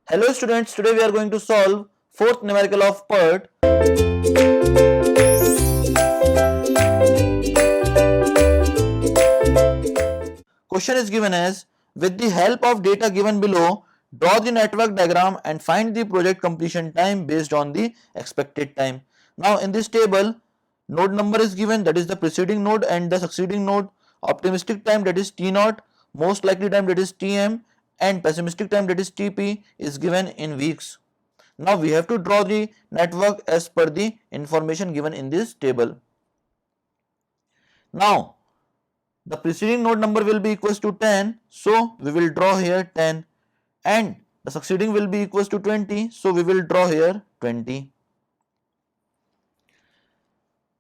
Hello students, today we are going to solve fourth numerical of PERT. Question is given as, with the help of data given below, draw the network diagram and find the project completion time based on the expected time. Now in this table, node number is given, that is the preceding node and the succeeding node, optimistic time, that is T0, most likely time, that is Tm, and pessimistic time, that is Tp, is given in weeks. Now we have to draw the network as per the information given in this table. Now the preceding node number will be equals to 10, so we will draw here 10, and the succeeding will be equals to 20, so we will draw here 20.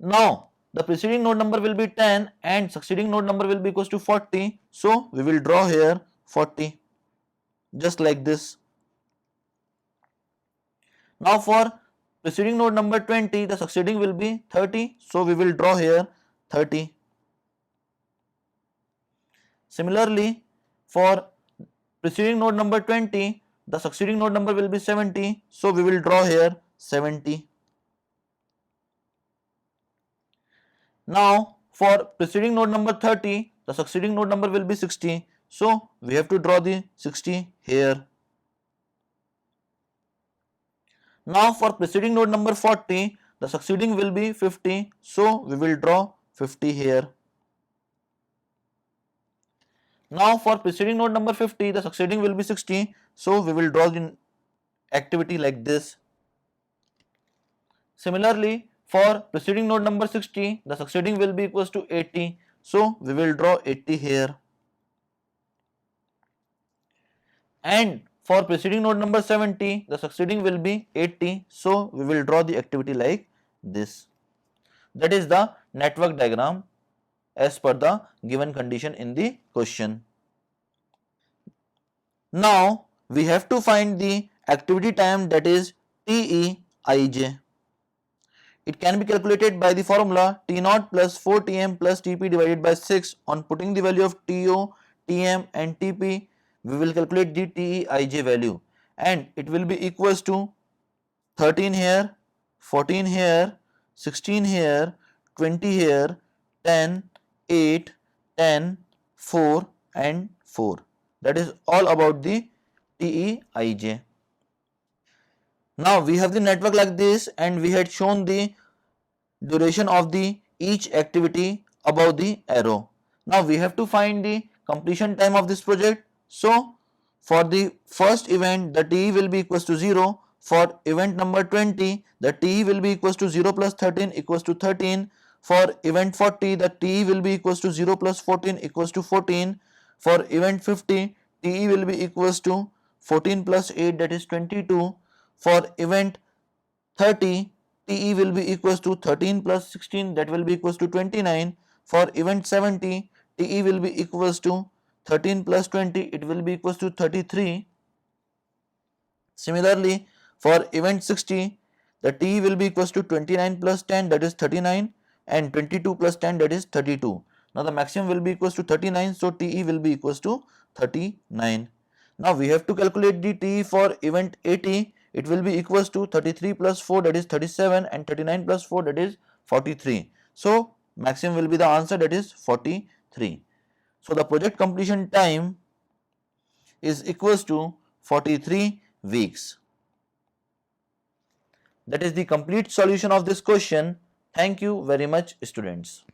Now the preceding node number will be 10 and succeeding node number will be equals to 40, so we will draw here 40, just like this. Now for preceding node number 20, the succeeding will be 30, so we will draw here 30. Similarly, for preceding node number 20, the succeeding node number will be 70, so we will draw here 70. Now for preceding node number 30, the succeeding node number will be 60, so we have to draw the 60 here. Now for preceding node number 40, the succeeding will be 50, so we will draw 50 here. Now for preceding node number 50, the succeeding will be 60, so we will draw the activity like this. Similarly, for preceding node number 60, the succeeding will be equals to 80, so we will draw 80 here. And for preceding node number 70, the succeeding will be 80, so we will draw the activity like this. That is the network diagram as per the given condition in the question. Now we have to find the activity time, that is TEIJ. It can be calculated by the formula T0 plus 4Tm plus Tp divided by 6. On putting the value of To, Tm and Tp, we will calculate the TEIJ value, and it will be equals to 13 here, 14 here, 16 here, 20 here, 10, 8, 10, 4 and 4. That is all about the TEIJ. Now we have the network like this, and we had shown the duration of the each activity above the arrow. Now we have to find the completion time of this project. So for the first event, the TE will be equals to 0. For event number 20, the TE will be equals to 0 plus 13 equals to 13. For event 40, the TE will be equals to 0 plus 14 equals to 14. For event 50, TE will be equals to 14 plus 8, that is 22. For event 30, TE will be equals to 13 plus 16, that will be equals to 29. For event 70, TE will be equals to 13 plus 20, it will be equals to 33. Similarly, for event 60, the TE will be equals to 29 plus 10, that is 39, and 22 plus 10, that is 32. Now the maximum will be equals to 39, so TE will be equals to 39. Now we have to calculate the TE for event 80. It will be equals to 33 plus 4, that is 37, and 39 plus 4, that is 43. So maximum will be the answer, that is 43. So the project completion time is equals to 43 weeks. That is the complete solution of this question. Thank you very much, students.